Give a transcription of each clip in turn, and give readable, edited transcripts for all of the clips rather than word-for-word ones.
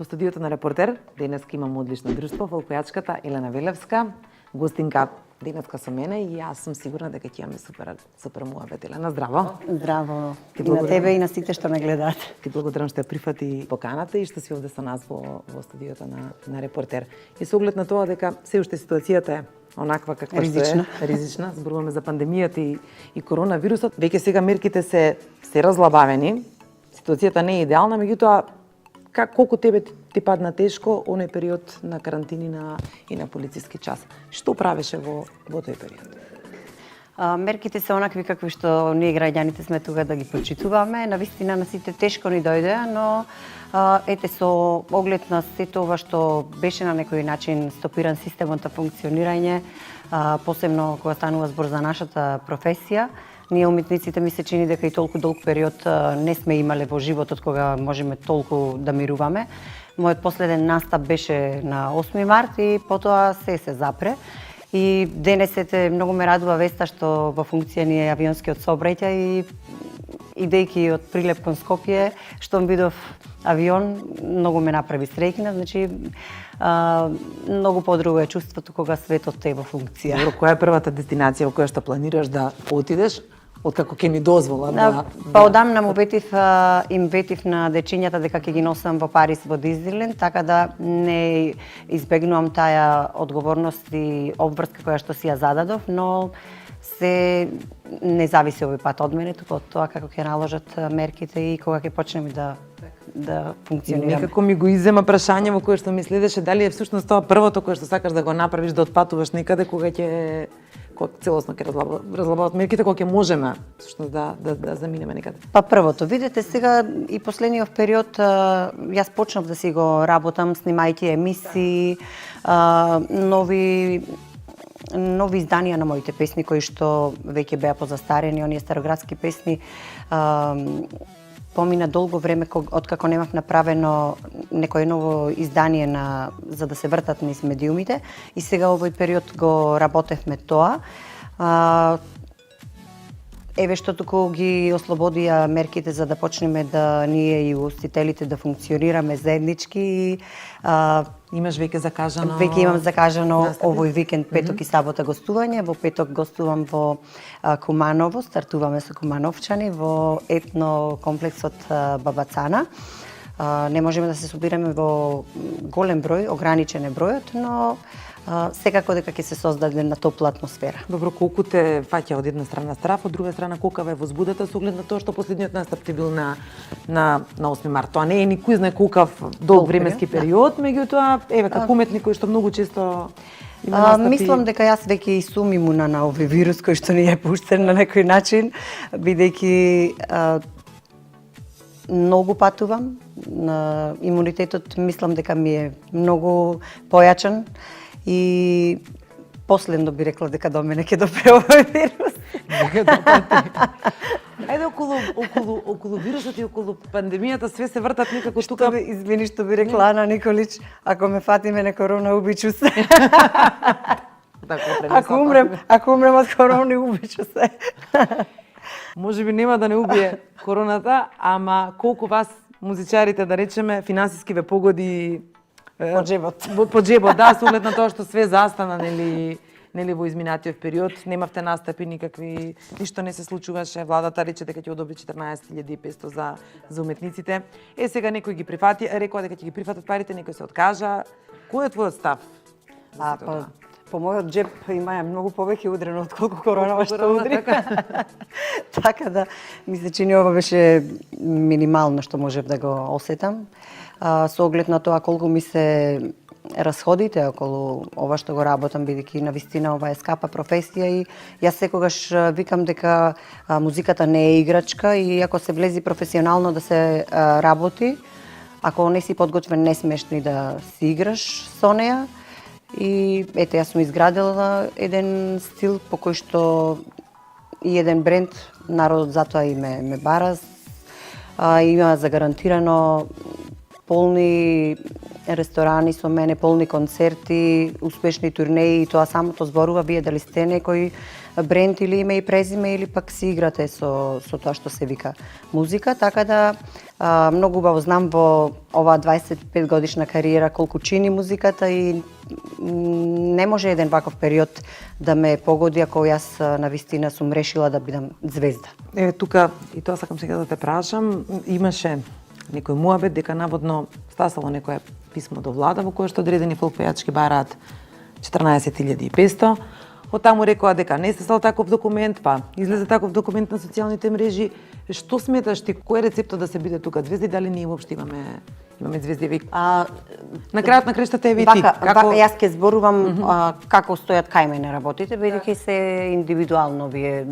По студиото на Репортер, денеска имам одлично друштво, волкојачката Елена Велевска, гостинка денеска со мене и јас сум сигурна дека ќе имаме супер муабет. Елена, здраво. Здраво. И на тебе и на сите што ме гледаат. Ти благодарам што ја прифати поканата и што си овде со нас во студиото на Репортер. И со оглед на тоа дека се уште ситуацијата е онаква каква ризична. Што е, ризична, зборуваме за пандемијата и коронавирусот, веќе сега мерките се разлабавени. Ситуацијата не е идеална, меѓутоа колку тебе ти падна тешко оној период на карантини и на полициски час? Што правеше во тој период? Мерките се онакви какви што ние граѓаните сме тука да ги почитуваме. Навистина на сите тешко ни дојде, но ете со оглед на сето ова што беше на некој начин стопиран системот за функционирање, посебно кога станува збор за нашата професија, ние уметниците ми се чини дека и толку долг период не сме имале во животот кога можеме толку да мируваме. Мојот последен настап беше на 8 март и потоа се запре. И денесете многу ме радува веста што во функција ни е авионскиот сообраќај и идејќи од Прилеп кон Скопје, што видов авион, многу ме направи среќна, значи многу подруго е чувството кога светот е во функција. Добро, која е првата дестинација во која што планираш да отидеш? Откако ќе ни дозвола Па одамна им ветив на дечињата дека ќе ги носам во Париз во Дизниленд, така да не избегнувам таа одговорност и обврска која што си ја зададов, но се не зависи овој пат од мене, туку од тоа како ќе наложат мерките и кога ќе почнеме да функционираме. Некако ми го иззема прашање во кое што ми следеше, дали е всушност тоа првото кое што сакаш да го направиш, да отпатуваш некаде кога ќе целосно ќе разлабават мерките, кога ќе можеме всушност да заминеме некаде? Па првото, видете сега и последниот период јас почнав да си го работам снимајќи емисии, нови изданија на моите песни кои што веќе беа позастарени, оние староградски песни. Помина долго време откако немав направено некое ново издание за да се вртат низ медиумите и сега овој период го работевме тоа. Еве што туку ги ослободија мерките за да почнеме да ние и устителите да функционираме заеднички и имаш веќе закажано? Веќе имам закажано овој викенд, петок и сабота гостување. Во петок гостувам во Куманово, стартуваме со кумановчани во етно комплексот Бабацана. Не можеме да се собираме во голем број, ограничен е бројот, но секако дека ќе се создаде на топла атмосфера. Добро, колку те фаќа од една страна страф, од друга страна колкава е возбудата со оглед на тоа што последниот настап ти бил на 8 март. Тоа не е никој знае колкав долг временски период, меѓутоа еве како уметник кој што многу често има настапи. Мислам дека јас веќе и сум имуна на овој вирус кој што ни е пуштен на некој начин, бидејќи многу патувам. Имунитетот мислам дека ми е многу појачен. И последно би рекла дека до мене ќе допре овој вирус. Ајде околу вирусот и околу пандемијата све се вртат некако тука. Извини што би рекла Ана Николич, ако ме фатиме на корона, убичу се. Ако умрем од корона, убичу се. Може би нема да не убие короната, ама колку вас музичарите, да речеме, финансиски ве погоди по джебот. По джебот, да, со оглед на тоа што све застана, нели во изминатиот период, немавте настапи никакви, ништо не се случуваше, владата рече дека ќе одобри 14.500 за уметниците. Сега некој ги прифати, рекоа дека ќе ги прифатат парите, некој се откажа. Кој е твојот став? По мојот джеб има многу повеќе удрено отколку коронава што удри. Така да ми се чини ова беше минимално што можев да го осетам. Со оглед на тоа колку ми се расходите околу ова што го работам, бидејќи навистина ова е скапа професија и јас секогаш викам дека музиката не е играчка и ако се влези професионално да се работи, ако не си подготвен, не смеш ни да си играш со неа. И ете, јас сум изградила еден стил по кој што и еден бренд, народот затоа и ме бара, има загарантирано полни ресторани со мене, полни концерти, успешни турнеи и тоа самото зборува, вие дали сте некој бренд или име и презиме или пак си играте со тоа што се вика музика, така да многу убаво знам во оваа 25 годишна кариера колку чини музиката и не може еден ваков период да ме погоди ако јас навистина сум решила да бидам звезда. Еве тука и тоа сакам сега да те прашам, имаше некој муабет дека наводно стасало некое писмо до влада во кое што одредени фолк пејачки бараат 14.500. Од таму рекоа дека не се стал таков документ, па излезе таков документ на социјалните мрежи. Што сметаш ти, кој е рецептот да се биде тука звезди, дали ние воопшто имаме звезди? На крајот на крештата е ти. Како јас ќе зборувам како стојат кај мене работите, бидејќи се индивидуално вие.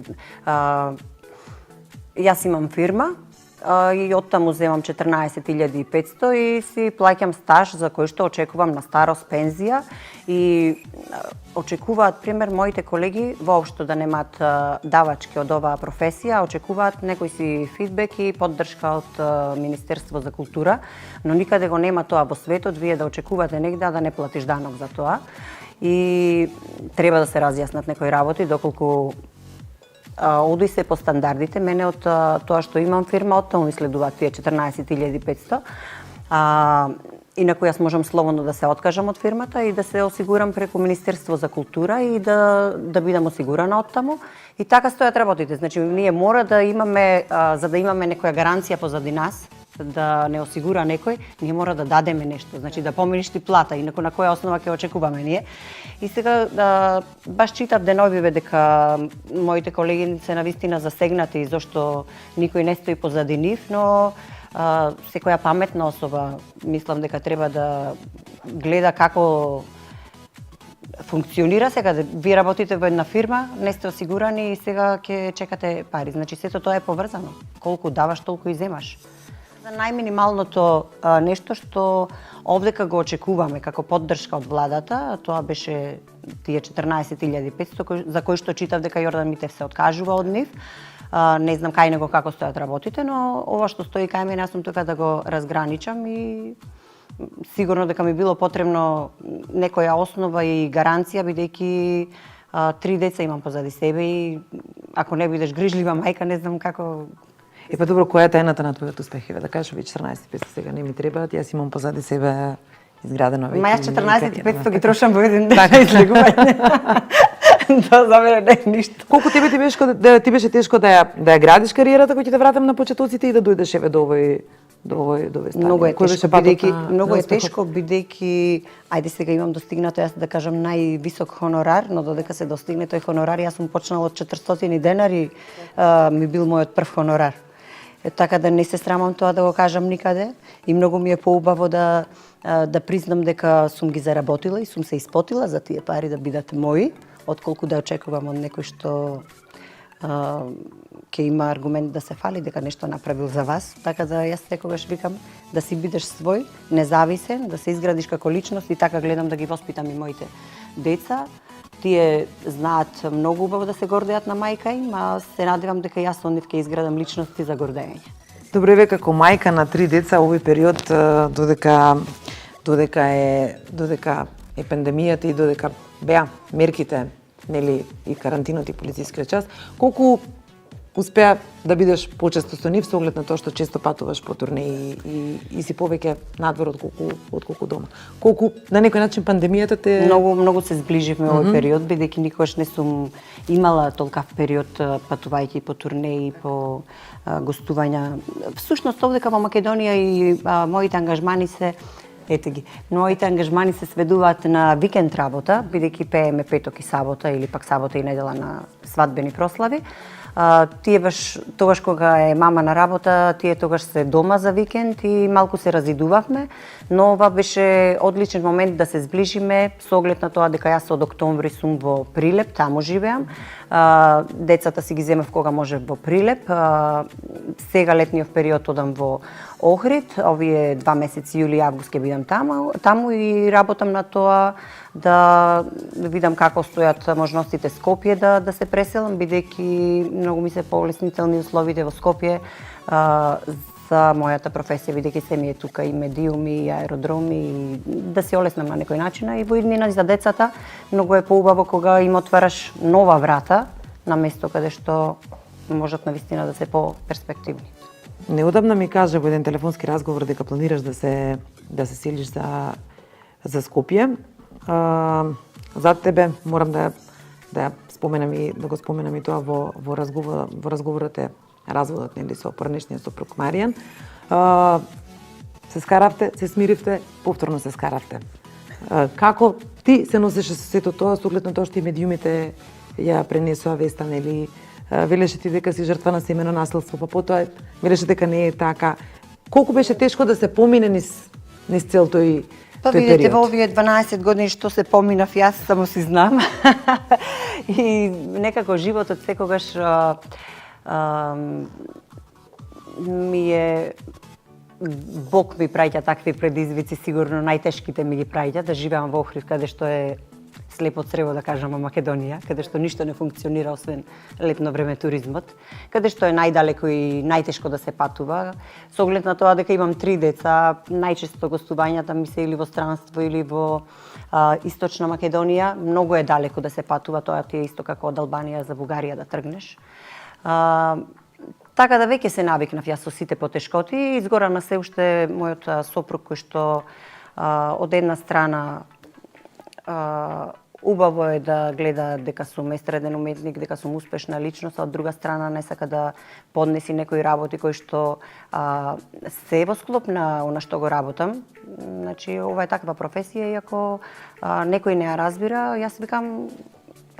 Јас имам фирма и оттаму земам 14.500 и си плаќам стаж за кој што очекувам на старост, пензија и очекуваат, пример, моите колеги воопшто да немаат давачки од оваа професија, очекуваат некој си фидбек и поддршка од Министерство за култура, но никаде го нема тоа во светот, вие да очекувате негде да не платиш данок за тоа и треба да се разјаснат некои работи доколку оди се по стандардите. Мене од тоа што имам фирма, оттаму ми следуваат тие 14.500. Инаку јас можам слободно да се откажам од фирмата и да се осигурам преку Министерство за култура и да бидам осигурана оттаму. И така стојат работите. Значи, ние мора да имаме, за да имаме некоја гаранција позади нас, да не осигура некој, ние мора да дадеме нешто, значи да поминиш ти плата, инаку на која основа ќе очекуваме ние. И сега баш читав деновиве дека моите колеги се навистина засегнати зашто никој не стои позади нив, но секоја паметна особа мислам дека треба да гледа како функционира сега. Вие работите во една фирма, не сте осигурани и сега ќе чекате пари. Значи сето тоа е поврзано. Колку даваш, толку и земаш. За најминималното нешто што овдека го очекуваме како поддршка од владата, тоа беше тие 14.500 за кои што читав дека Јордан Митев се откажува од нив. Не знам кај него како стојат работите, но ова што стои кај мене, јас сум тука да го разграничам и сигурно дека ми било потребно некоја основа и гаранција, бидејќи 3 деца имам позади себе и ако не бидеш грижлива мајка, не знам како. Па добро, која е тајната на твојот успех? Да кажеш, веќе 14.500 сега не ми требаат, јас имам позади себе изградено веќе. Ма јас 14.500 ги трошам во еден ден на излегување. Тоа за мене не е ништо. Колку ти беше тешко да ја градиш кариерата, кој ќе те вратам на почетоците и да дојдеш еве до овој стадион? Многу е тешко бидејќи ајде сега имам достигнато јас да кажам највисок хонорар, но додека се достигне тој хонорар, јас сум почнала од 400 денари, ми бил мојот прв хонорар. Така да не се срамам тоа да го кажам никаде и многу ми е поубаво да признам дека сум ги заработила и сум се испотила за тие пари да бидат мои, отколку да очекувам од некој што ќе има аргумент да се фали дека нешто направил за вас. Така да јас секогаш викам да си бидеш свој, независен, да се изградиш како личност и така гледам да ги воспитам и моите деца. Тие знаат многу убаво да се гордеат на мајка им, а се надевам дека јас со нив ќе изградам личности за гордење. Добре, ве како мајка на 3 деца овој период додека е пандемијата и додека беа мерките, нели, и карантинот и полицискиот час, колку успеа да бидеш почесто со нив со оглед на тоа што често патуваш по турнеи и си повеќе надвор отколку дома. Колку на некој начин пандемијата те многу се зближивме овој период, бидејќи никогаш не сум имала толкав период патувајќи по турнеи, по гостувања. Всушност овдека во Македонија и моите ангажмани се моите ангажмани се сведуваат на викенд работа, бидејќи пееме петок и сабота или пак сабота и недела на свадбени прослави. Тие тогаш кога е мама на работа, тие тогаш се дома за викенд и малку се разидувавме, но ова беше одличен момент да се зближиме со оглед на тоа дека јас од октомври сум во Прилеп, таму живеам. Децата си ги земав кога може во Прилеп. Сега летниот период одам во Охрид, овие 2 месеци јули и август ќе бидам таму и работам на тоа да видам како стојат можностите Скопје да се преселам, бидејќи многу ми се полеснителни условите во Скопје за мојата професија, бидејќи се ми е тука и медиуми, и аеродроми, и да се олеснам на некој начин, и во иднина за децата многу е поубаво кога им отвараш нова врата на место каде што можат навистина да се по-перспективни. Неодамна ми кажа во еден телефонски разговор дека планираш да се селиш за Скопје. За тебе морам да споменам и да го споменам и тоа во разговорот е разводот нели со порнешниот сопруг Маријан. Се скаравте, се смиривте, повторно се скаравте. Како ти се носеше со сето тоа, со оглед на тоа што и медиумите ја пренесоа веста, нели? Велеше ти дека си жртва на семено наследство, па потоа велеше дека не е така. Колку беше тешко да се помине низ цел тој Па видите, во овие 12 години што се поминав, јас само си знам. И некако животот секогаш ми е... Бог ми праќа такви предизвици, сигурно најтешките ми ги праќа, да живеам во Охрид, каде што е слепо црево, да кажам, во Македонија, каде што ништо не функционира освен летно време туризмот, каде што е најдалеко и најтешко да се патува. Со оглед на тоа дека имам 3 деца, најчесто гостувањата ми се или во странство или во Источна Македонија, многу е далеко да се патува, тоа ти е исто како од Албанија за Бугарија да тргнеш. Така да веќе се навикнав јас со сите потешкоти и изгора на се уште мојот сопруг кој што од една страна убаво е да гледа дека сум естраден уметник, дека сум успешна личност, а од друга страна не сака да поднеси некои работи кои што се во склоп на она што го работам. Значи, ова е таква професија и ако некој не ја разбира, јас викам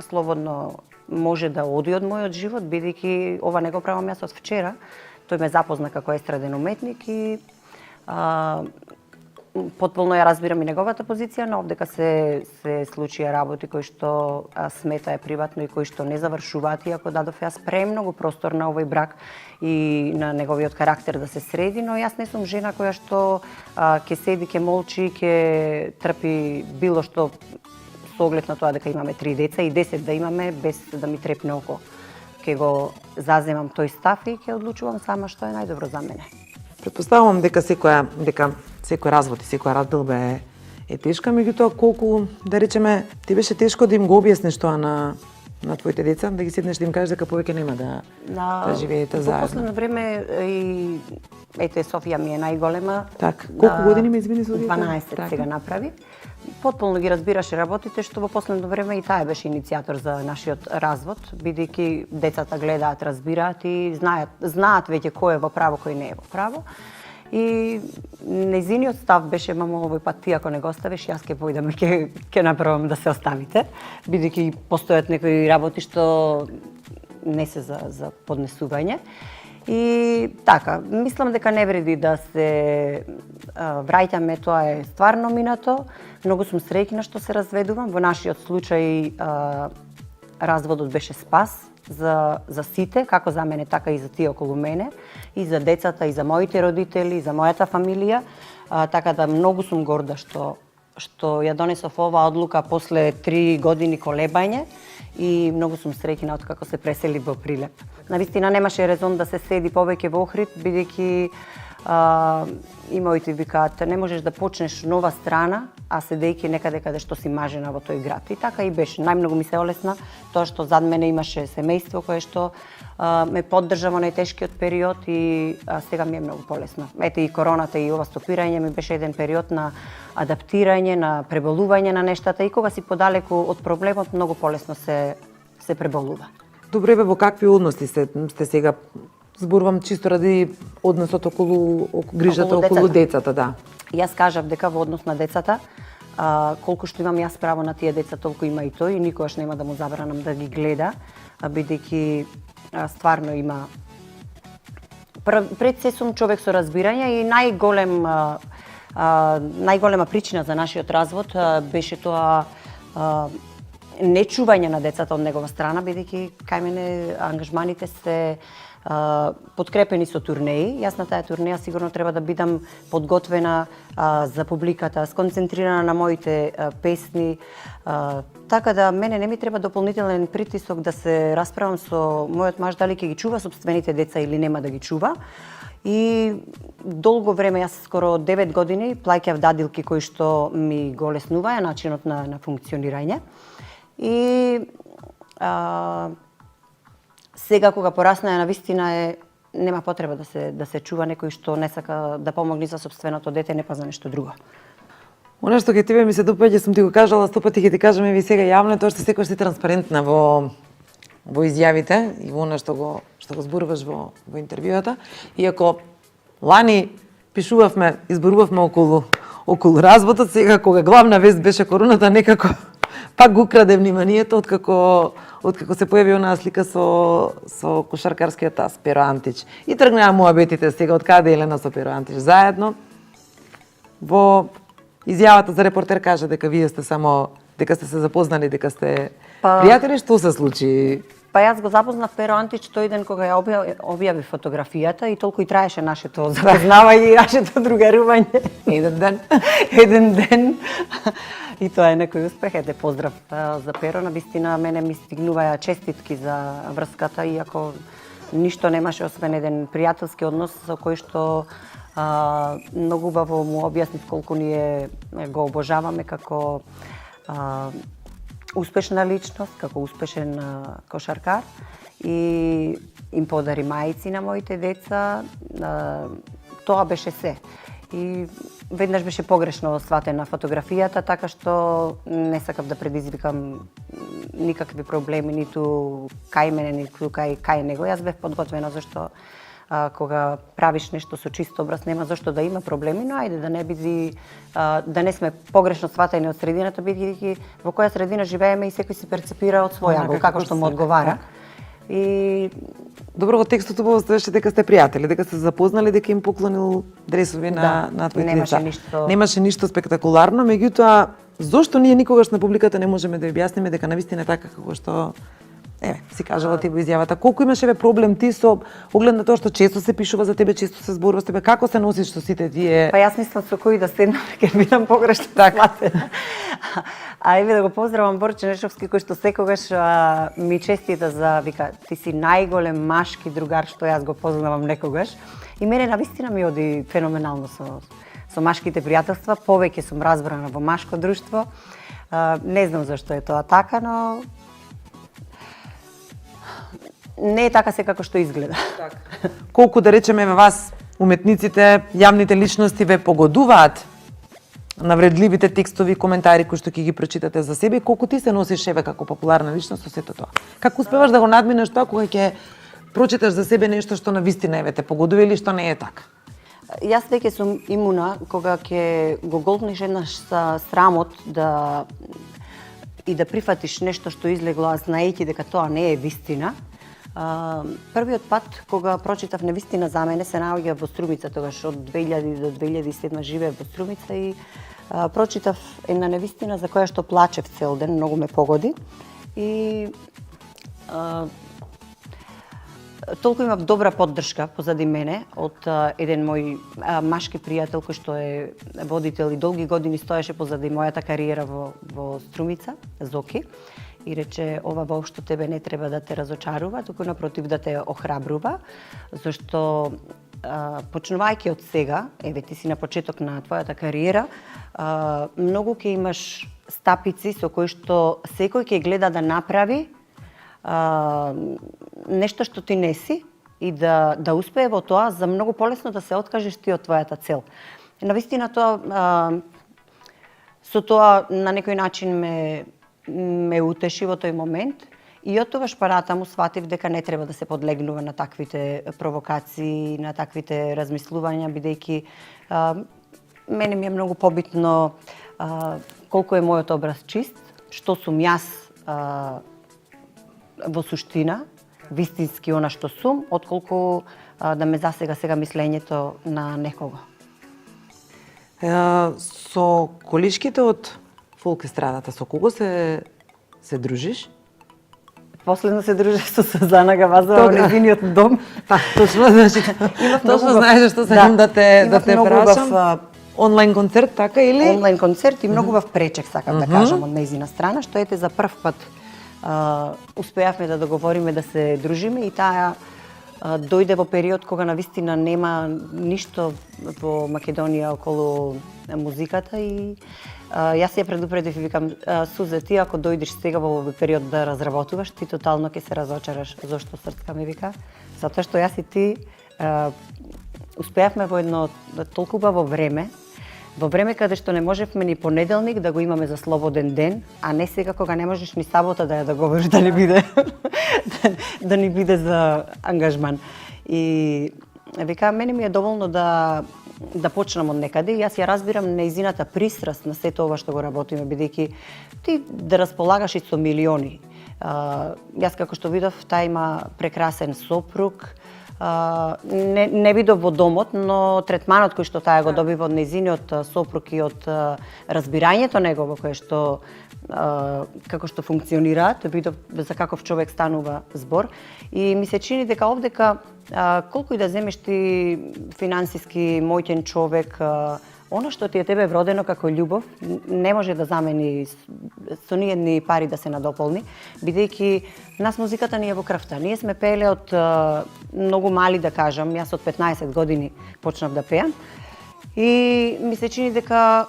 слободно може да оди од мојот живот, бидејќи ова не го правам јас од вчера. Тој ме запозна како естраден уметник и потполно ја разбирам и неговата позиција, но овдека се случија работи кои што смета е приватно и кои што не завршуваат, иако дадов јас премногу простор на овој брак и на неговиот карактер да се среди, но јас не сум жена која што ќе седи, ќе молчи, ќе трпи било што со оглед на тоа дека имаме 3 деца и 10 да имаме без да ми трепне око. Ќе го заземам тој став и ќе одлучувам сама што е најдобро за мене. Претпоставувам дека секој развод и секоја разделба е тешка, меѓутоа колку, да речеме, ти беше тешко да им го објасниш тоа на твоите деца, да ги седнеш да им кажеш дека повеќе нема да живеете заедно. Во последно време и ете Софија ми е најголема. Так, колку години ме извини Софија? 12 сега направи. Потполно ги разбираше работите, што во последно време и таа беше иницијатор за нашиот развод, бидејќи децата гледаат, разбираат и знаат веќе кој е во право, кој не е во право. И нејзиниот став беше: мамо, овој пат ти ако не го оставиш, јас ќе појдам и ќе направам да се оставите, бидејќи постојат некои работи што не се за поднесување. И така, мислам дека не вреди да се враќаме, тоа е стварно минато. Многу сум среќна што се разведувам. Во нашиот случај разводот беше спас за сите, како за мене, така и за тие околу мене, и за децата, и за моите родители, и за мојата фамилија. Така да многу сум горда што ја донесов оваа одлука после 3 години колебање и многу сум среќна откако се пресели во Прилеп. Навистина немаше резон да се седи повеќе во Охрид, бидејќи и моите викаат не можеш да почнеш нова страна, а седејќи некаде каде што си мажена во тој град. И така и беше. Најмногу ми се олесна тоа што зад мене имаше семејство кое што ме поддржа во најтешкиот период и сега ми е многу полесно. Ете и короната и ова стопирање ми беше еден период на адаптирање, на преболување на нештата и кога си подалеку од проблемот многу полесно се преболува. Добре, бе, во какви односи сте сега? Зборувам чисто ради односот околу грижата околу децата, да. Јас кажав дека во однос на децата, колку што имам јас право на тие деца, толку има и тој, и никогаш нема да му забранам да ги гледа, бидејќи стварно има пред се сум човек со разбирање и најголема причина за нашиот развод беше тоа нечување на децата од негова страна, бидејќи кај мене ангажманите се подкрепени со турнеи. Јас на таа турнеја сигурно треба да бидам подготвена за публиката, сконцентрирана на моите песни. Така да мене не ми треба дополнителен притисок да се расправам со мојот маж дали ќе ги чува собствените деца или нема да ги чува. И долго време, јас скоро 9 години, плаќав дадилки кои што ми го леснуваја начинот на функционирање. И Сега кога порасна, навистина нема потреба да се чува некој што не сака да помогне за собственото дете, не па за нешто друго. Она што ке тебе ми се допаѓа, сум ти го кажала 100 пати, ќе ти кажам и сега јавно, е тоа што секогаш си транспарентна во изјавите и во она што го зборуваш во интервјуата. Иако лани пишувавме, изборувавме околу разводот, сега кога главна вест беше короната, некако пак го краде вниманието откако се појави онаа слика со кошаркарскиот таз Перо Антич. И тргнаа муабетите сега од каде Елена со Перо Антич заедно. Во изјавата за репортер кажа дека вие сте дека сте се запознали, дека сте пријатели, што се случи? Па јас го запознав Перо Антич тој ден кога ја објави фотографијата и толку и траеше нашето запознавање и нашето другарување. Еден ден. И тоа е некој успех. Ете, поздрав за Перо. Навистина, мене ми стигнуваја честитки за врската, иако ништо немаше освен еден пријателски однос со кој што многу убаво му објаснив колку ние го обожаваме како успешна личност, како успешен кошаркар и им подари мајци на моите деца. Тоа беше се. И веднаш беше погрешно сватена фотографијата, така што не сакав да предизвикам никакви проблеми, ниту кај мене, ниту кај него. Јас бев подготвена, зашто кога правиш нешто со чист образ, нема зашто да има проблеми, но ајде да не биде, да не сме погрешно сватени од средината, бидејќи во која средина живееме и секој се перцепира од своја ангол, како што му одговара. И добро, во текстот убаво стоеше дека сте пријатели, дека сте запознали, дека им поклонил дресови на твоите деца. Немаше ништо спектакуларно, меѓутоа зошто ние никогаш на публиката не можеме да ја објасниме дека навистина така како што си кажала ти во изјавата, колку имаше проблем ти со оглед на тоа што често се пишува за тебе, често се зборува со тебе, како се носиш со сите тие? Па јас мислам со кои да седнам, ќе бидам погрешно сватена. А еве да го поздравам Борче Нешовски, кој што секогаш ми честита за, вика, ти си најголем машки другар што јас го познавам некогаш. И мене навистина ми оди феноменално со машките пријателства, повеќе сум разбрана во машко друштво. Не знам зашто е тоа така, но не е така се како што изгледа. Колку да речеме вас, уметниците, јавните личности ве погодуваат на вредливите текстови и коментари кои што ќе ги прочитате за себе, колку ти се носиш еве како популарна личност со сето тоа? Како успеваш да го надминеш тоа кога ќе прочиташ за себе нешто што навистина еве те погодува или што не е така? Јас веќе сум имуна кога ќе го голтнеш еднаш са срамот да прифатиш нешто што излегло, а знаејќи дека тоа не е вистина. Првиот пат кога прочитав невистина за мене се наоѓа во Струмица, тогаш од 2000 до 2007 живеев во Струмица и прочитав една невистина за која што плачев цел ден, многу ме погоди и толку имав добра поддршка позади мене од еден мој машки пријател кој што е водител и долги години стоеше позади мојата кариера во Струмица, Зоки. И рече, ова воопшто тебе не треба да те разочарува, туку напротив да те охрабрува, зашто почнувајќи од сега, еве ти си на почеток на твојата кариера, многу ќе имаш стапици со кои што секој ќе гледа да направи нешто што ти не си и да успее во тоа, за многу полесно да се откажеш ти од твојата цел. Навистина тоа, со тоа на некој начин ме утеши во тој момент и од тогаш паратаму сватив дека не треба да се подлегнува на таквите провокации, на таквите размислувања, бидејќи мене ми е многу побитно колку е мојот образ чист, што сум јас во суштина, вистински она што сум, отколку да ме засега сега мислењето на некого. Со колишките од фолк естрадата, со кого се дружиш? Последно се дружев со Сузана Гавазова во нејзиниот дом. Точно, значи, точно знаеш што сакам да те прашам. Онлайн концерт, така или? Онлайн концерт и многу бав пречек, сакам да кажам, од нејзина страна, што ете за прв пат успеавме да договориме да се дружиме и таа дојде во период кога навистина нема ништо во Македонија околу музиката и јас ја предупредив и викам Сузе, ти ако дојдеш сега во овој период да разработуваш, ти тотално ќе се разочараш. Зошто срцка ми вика? Затоа што јас и ти успеавме во едно толку убаво време, во време каде што не можевме ни понеделник да го имаме за слободен ден, а не сега кога не можеш ни сабота да ја договориш да не биде да ни биде за ангажман. И вика, мене ми е доволно да почнам од некаде. Јас ја разбирам нејзината пристраст на сето ова што го работиме, бидејќи ти да располагаш и со милиони. Јас како што видов, тај има прекрасен сопруг, не видов во домот, но третманот кој што таа го добива од нејзиниот сопруг и од разбирањето негово кое што како што функционираат, видов за каков човек станува збор и ми се чини дека овдека колку и да земеш ти финансиски моќен човек, она што ти е тебе вродено како љубов не може да замени со ниедни пари да се надополни, бидејќи нас музиката ни е во крвта. Ние сме пееле од многу мали, да кажам, јас од 15 години почнав да пеам и ми се чини дека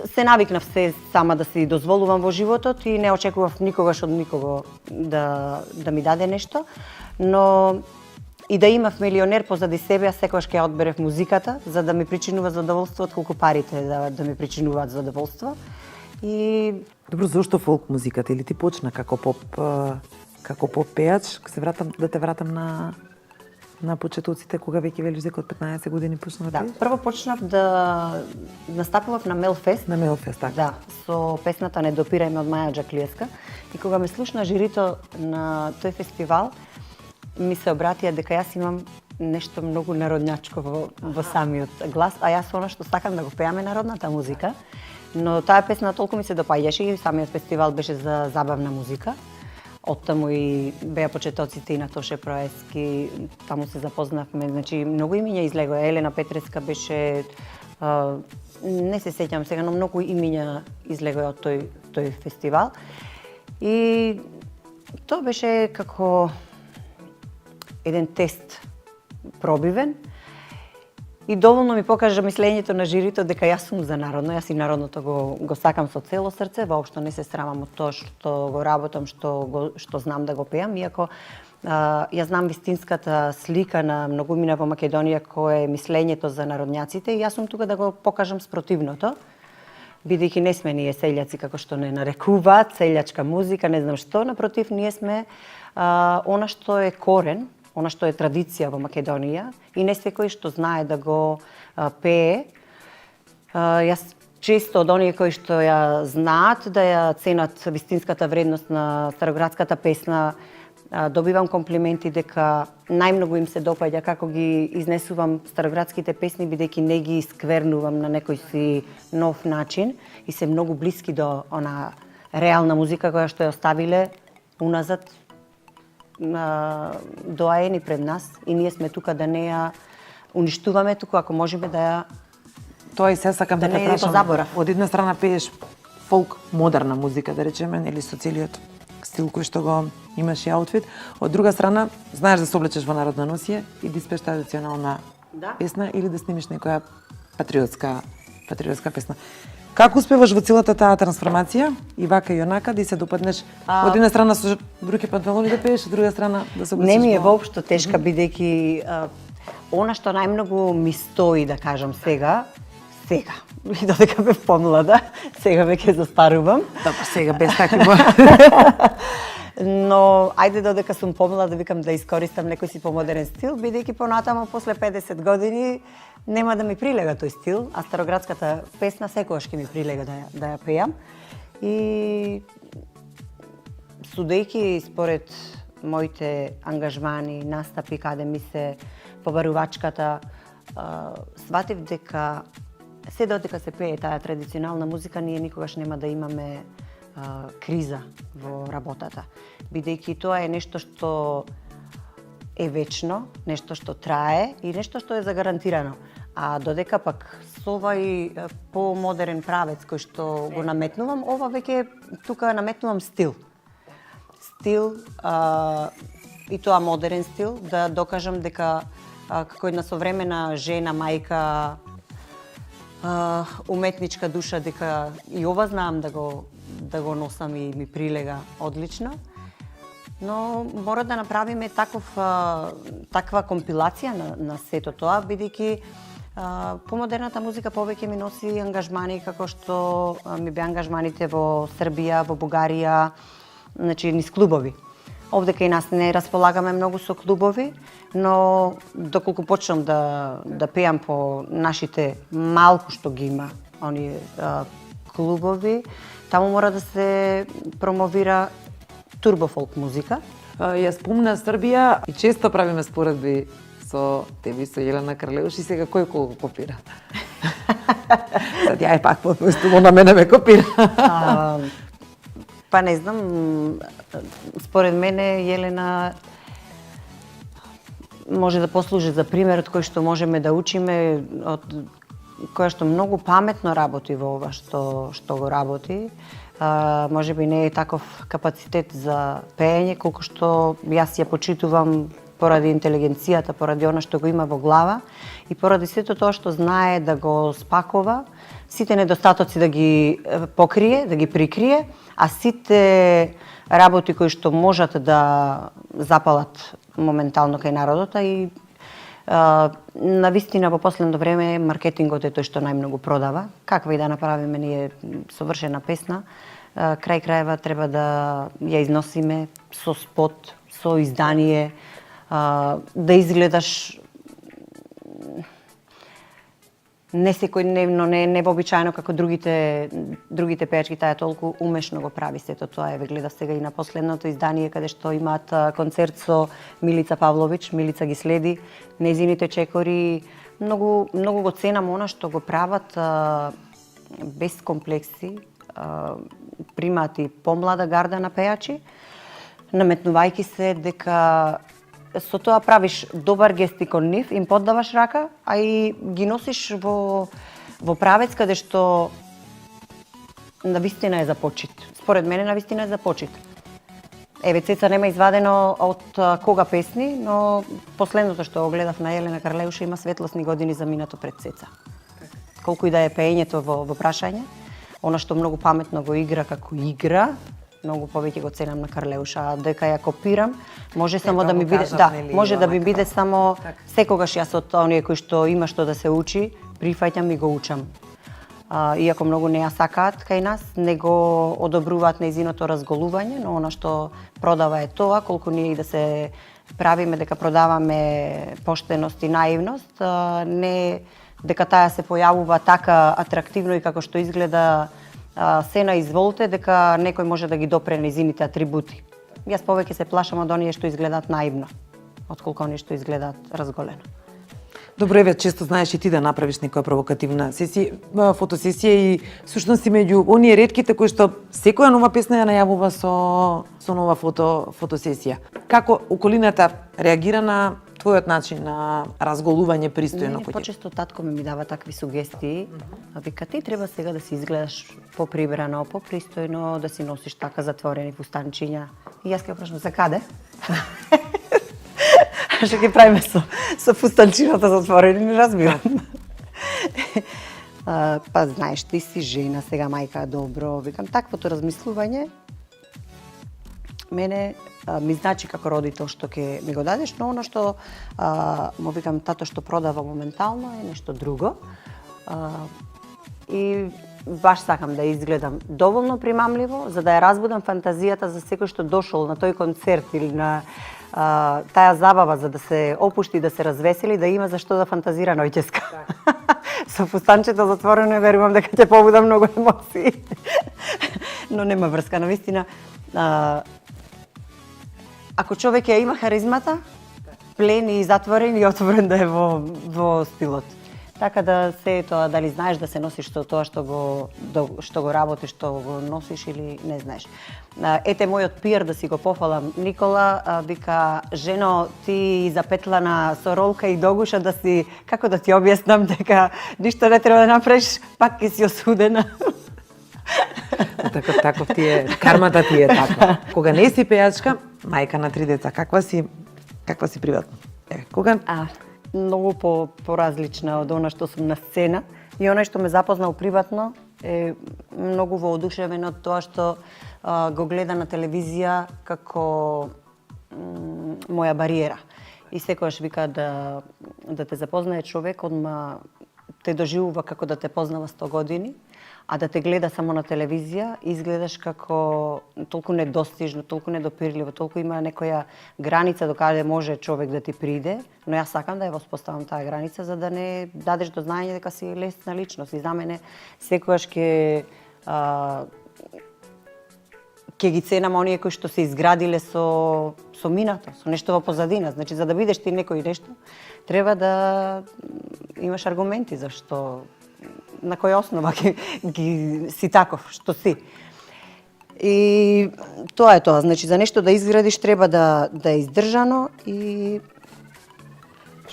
се навикнав се сама да си дозволувам во животот и не очекував никогаш од никого да ми даде нешто, но и да имав милионер позади себе, јас секогаш ќе ја одберев музиката за да ми причинува задоволство отколку парите да ми причинуваат задоволство. И добро, зошто фолк музиката? Или ти почна како поп пеач? Се вратам да те вратам на почетоците кога веќе велиш дека од 15 години почна да пееш? Да, прво почнав да настапував на Мелфест. На Мелфест, така. Да, со песната Не допирај ме од Маја Џаклиевска. И кога ме слушна жирито на тој фестивал, ми се обратија дека јас имам нешто многу народњачко во самиот глас, а јас она што сакам да го пеаме народната музика. Но таа песна толку ми се допаѓаше и самиот фестивал беше за забавна музика. Оттаму и беа почетоците и на Тоше Проески, таму се запознавме, значи многу имиња излегоа. Елена Петреска беше, не се сеќам сега, но многу имиња излегоа од тој фестивал. И тоа беше како еден тест пробивен и доволно ми покажа мислењето на жирито дека јас сум за народно, јас и народното го сакам со цело срце, воопшто не се срамам од тоа што го работам, што знам да го пеам, иако ја знам вистинската слика на многумина во Македонија кое е мислењето за народњаците и јас сум тука да го покажам спротивното, бидејќи не сме ние селјаци како што не нарекуваат, селјачка музика, не знам што, напротив, ние сме она што е корен, она што е традиција во Македонија и не секој што знае да го пее. Јас често од оние кои што ја знаат да ја ценат вистинската вредност на староградската песна, добивам комплименти дека најмногу им се допаѓа како ги изнесувам староградските песни, бидејќи не ги сквернувам на некој си нов начин и се многу блиски до она реална музика која што ја оставиле уназад доаени пред нас и ние сме тука да не ја уништуваме, туку ако можеме да ја Тоа и се сакам да те прашам. заборав. Од една страна пееш фолк модерна музика, да речеме, или со целиот стил кој што го имаш и аутфит. Од друга страна, знаеш да се облечеш во народна носија и да испееш традиционална песна или да снимиш некоја патриотска песна. Како успеваш во целата таа трансформација и вака и онака да се допаднеш од една страна со бруки панталони да пееш, од друга страна да се облечеш? Не ми е воопшто тешка, бидејќи она што најмногу ми стои, да кажам сега, и додека бев помлада, сега веќе застарувам. Добро, сега без такива. Но ајде додека сум помлада, викам да искористам некој си помодерен стил, бидејќи понатаму после 50 години нема да ми прилега тој стил, а староградската песна секогаш ќе ми прилега да ја пеам. И судејќи според моите ангажмани, настапи каде ми се побарувачката, сватив дека се додека се пее таа традиционална музика, ние никогаш нема да имаме криза во работата. Бидејќи тоа е нешто што е вечно, нешто што трае и нешто што е загарантирано. А додека пак со овај помодерен правец кој што го наметнувам, ова веќе тука наметнувам стил. Стил, и тоа модерен стил, да докажам дека како една современа жена, мајка, уметничка душа, дека и ова знаам да го носам и ми прилега одлично. Но мора да направиме таква компилација на сето тоа, бидејќи помодерната музика повеќе ми носи ангажмани како што ми беа ангажманите во Србија, во Бугарија, значи низ клубови. Овде кај нас не располагаме многу со клубови, но доколку почнам да пеам по нашите малку што ги има оние клубови, таму мора да се промовира турбофолк музика. Ја спомна Србија и често правиме споредби со тебе и со Јелена Карлеуш и сега кој колку копира? Сад ја пак потпустувам на мене ме копира. Па не знам, според мене Јелена може да послужи за пример од кој што можеме да учиме, од која што многу паметно работи во ова што го работи. Може би не е таков капацитет за пеење, колку што јас ја почитувам поради интелигенцијата, поради она што го има во глава и поради сето тоа што знае да го спакова, сите недостатоци да ги покрие, да ги прикрие, а сите работи кои што можат да запалат моментално кај народот и навистина во последно време маркетингот е тој што најмногу продава. Каква и да направиме ние совршена песна, крај крајва треба да ја износиме со спот, со издание, да изгледаш не секојдневно, не вообичаено како другите пејачки, таа толку умешно го прави сето тоа. Еве гледав сега и на последното издание каде што имаат концерт со Милица Павлович, Милица ги следи, незините чекори, многу го ценам она што го прават без комплекси, примаат и помлада гарда на пејачи, наметнувајќи се дека со тоа правиш добар гест и кон нив, им поддаваш рака, а и ги носиш во правец каде што навистина е за почит. Според мене навистина е за почит. Еве Цеца нема извадено од кога песни, но последното што го гледав на Јелена Карлеуша има светлосни години заминато пред Цеца. Колку и да е пеењето во прашање, она што многу паметно го игра како игра, многу повеќе го ценам на Карлеуша, а дека ја копирам, може само да ми биде, може да ми биде само секогаш јас од оние кои што има што да се учи, прифаќам и го учам. Иако многу не ја сакаат кај нас, не го одобруваат нејзиното разголување, но она што продава е тоа, колку ние и да се правиме дека продаваме поштеност и наивност, не дека таа се појавува така атрактивно и како што изгледа се на изволте, дека некој може да ги допре нејзините атрибути. Јас повеќе се плашам од оние што изгледаат наивно, отколку оние што изгледаат разголено. Добро, еве, често знаеш и ти да направиш некоја провокативна фотосесија и всушност меѓу оние ретките кои што секоја нова песна ја најавува со нова фотосесија. Како околината реагира на твојот начин на разголување пристојно? Почесто татко ми дава такви сугестии, вика ти треба сега да си изгледаш поприбрано, попристојно, да си носиш така затворени фустанчиња. И јас ќе прашам за каде? Што ќе правиме со фустанчината затворени, не разбирам. Па знаеш, ти си жена, сега мајка, добро, викам, таквото размислување мене ми значи како родител што ќе ми го дадеш, но оно што му викам тато што продава моментално е нешто друго. И баш сакам да изгледам доволно примамливо, за да ја разбудам фантазијата за секој што дошол на тој концерт или на таа забава за да се опушти, да се развесели, да има за што да фантазира ноќеска. Со фустанчето затворено верувам дека ќе побуда многу емоции. Но нема врска, навистина. Ако човек ја има харизмата, плен и затворен и отворен да е во стилот. Така да се тоа дали знаеш да се носиш со тоа што го работиш, што го носиш или не знаеш. Ете мојот пиар да си го пофалам Никола, вика жено ти запетлана со ролка и догуша да си, како да ти објаснам дека ништо не треба да направиш, пак ќе си осудена. Таков ти е, кармата ти е таква. Кога не си пејачка, мајка на 3 деца, каква си приватно? Кога? Многу поразлична од она што сум на сцена и она што ме запознал приватно е многу воодушевен од тоа што го гледа на телевизија како моја бариера. И секогаш вика да те запознае човек, одма те доживува како да те познава 100 години, а да те гледа само на телевизија, изгледаш како толку недостижно, толку недопирливо, толку има некоја граница до каде може човек да ти приде, но јас сакам да ја воспоставам таа граница за да не дадеш до знаење дека си лесна личност. И за мене секогаш ќе ги ценам оние кои што се изградиле со минато, со нешто во позадина. Значи, за да бидеш ти некој нешто, треба да имаш аргументи зашто на која основа ги си таков што си. И тоа е тоа. Значи, за нешто да изградиш треба да е издржано и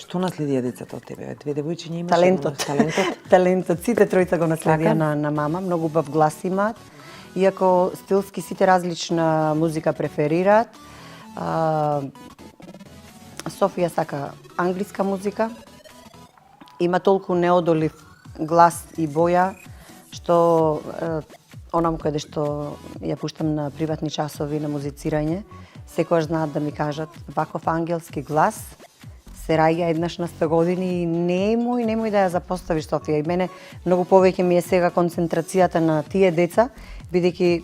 Што наследија децата од тебе? Две девојчиња имаш? Талентот. Сите тројца го наследија на мама. Многу бав глас имаат. Иако стилски сите различна музика преферираат. Софија сака англиска музика. Има толку неодолив глас и боја, што онам каде што ја пуштам на приватни часови на музицирање, секогаш знаат да ми кажат ваков ангелски глас се раѓа еднаш на 100 години и немој да ја запоставиш Софија. И мене многу повеќе ми е сега концентрацијата на тие деца, бидејќи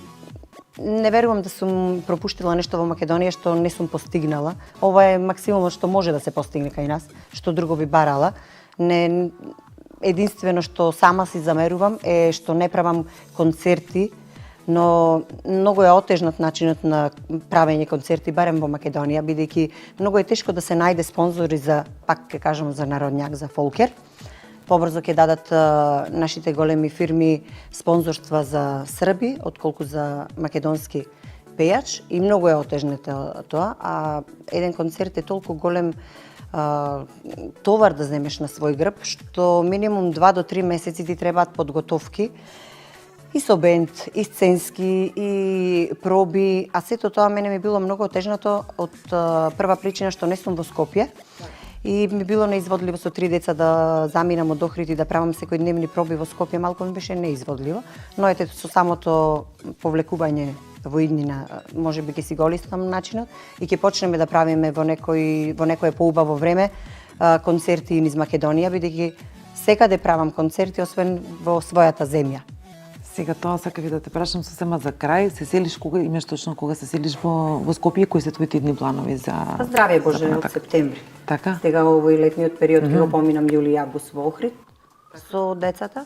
не верувам да сум пропуштила нешто во Македонија што не сум постигнала. Ова е максимумот што може да се постигне кај нас, што друго би барала. Единствено што сама си замерувам е што не правам концерти, но многу е отежнат начинот на правење концерти, барем во Македонија, бидејќи многу е тешко да се најде спонзори за, пак ќе кажам, за народњак, за фолкер. Побрзо ќе дадат нашите големи фирми спонзорства за срби, отколку за македонски пејач и многу е отежнато тоа, а еден концерт е толку голем товар да земеш на свој грб, што минимум 2 до 3 месеци ти требаат подготовки и со бенд, и сценски, и проби, а сето тоа мене ми било многу отежнато од прва причина што не сум во Скопје и ми било неизводливо со 3 деца да заминам од Охрид и да правам секојдневни проби во Скопје, малку ми беше неизводливо, но ете со самото повлекување во иднина, може би ќе си го листам начинот и ќе почнеме да правиме во некое поубаво време концерти низ Македонија, бидејќи секаде правам концерти освен во својата земја. Сега тоа сакав да те прашам сосема за крај, се селиш кога имаш точно кога се селиш во Скопје, кои се твоите идни планови за Здравје Боже од септември. Така? Сега овој летниот период ќе го поминам јули и август во Охрид со децата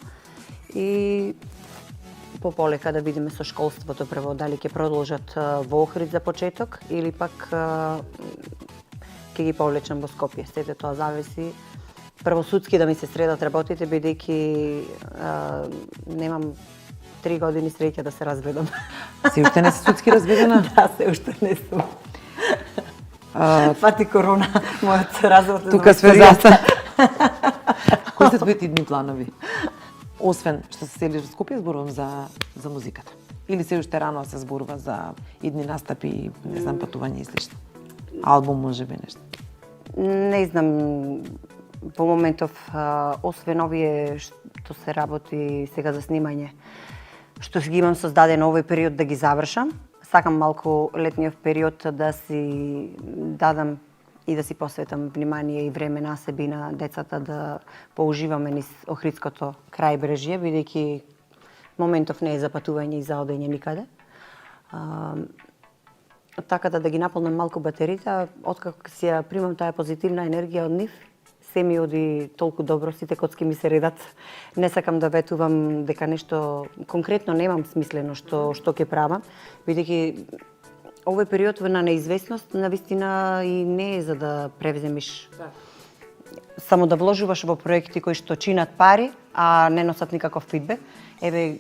и пополека да видиме со школството прво дали ќе продолжат во Охрид за почеток или пак ќе ги повлечам во Скопје. Сете тоа зависи. Прво судски да ми се средат работите, бидејќи немам 3 години среќа да се разведам. Се уште не си судски разведена? Да, се уште не сум. Фати корона, мојот развод е. Тука све застана. Кои се твоите идни планови? Освен што се селиш во Скопје, зборувам за музиката. Или се уште рано се зборува за идни настапи, не знам, патување и слично. Албум може би нешто. Не знам, во моментов, освен овие што се работи сега за снимање, што ги имам создадено овој период да ги завршам. Сакам малку летниот период да си дадам и да си посветам внимание и време на себе и на децата да поуживаме низ Охридското крајбрежје, бидејќи моментов не е за патување и за одење никаде. Така да ги наполнам малку батериите, откако си ја примам таа позитивна енергија од нив, се ми оди толку добро, сите коцки ми се редат. Не сакам да ветувам дека нешто конкретно немам смислено што ќе правам, бидејќи овој период на неизвестност навистина и не е за да превземиш. Само да вложуваш во проекти кои што чинат пари, а не носат никаков фидбек. Еве,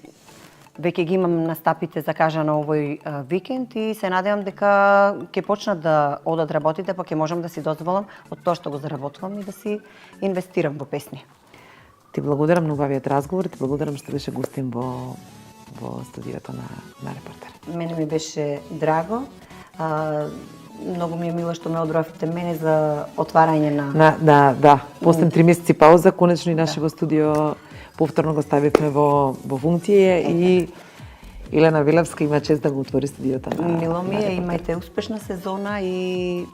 веќе ги имам настапите закажано овој викенд и се надевам дека ќе почнат да одат работите, па ќе можам да си дозволам од тоа што го заработувам и да си инвестирам во песни. Ти благодарам на убавиот разговор, ти благодарам што беше гостин во во студиото на Репортер. Мене ми беше драго. Многу ми е мило што ме одбравте мене за отварање на... Да, после 3 месеци пауза, конечно и наше во студио повторно го ставивме во функција и Елена Велевска има чест да го отвори студиото на... Мило ми е, имајте успешна сезона и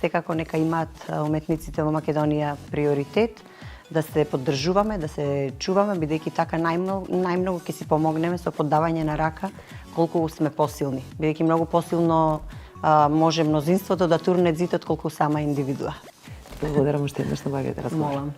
секако нека имаат уметниците во Македонија приоритет, да се поддржуваме, да се чуваме, бидејќи така најмногу ќе си помогнеме со поддавање на рака колку сме посилни. Бидејќи многу посилно може мнозинството да турне зидот колку сама индивидуа. Благодарам уште еднаш на багата разговор. Молам.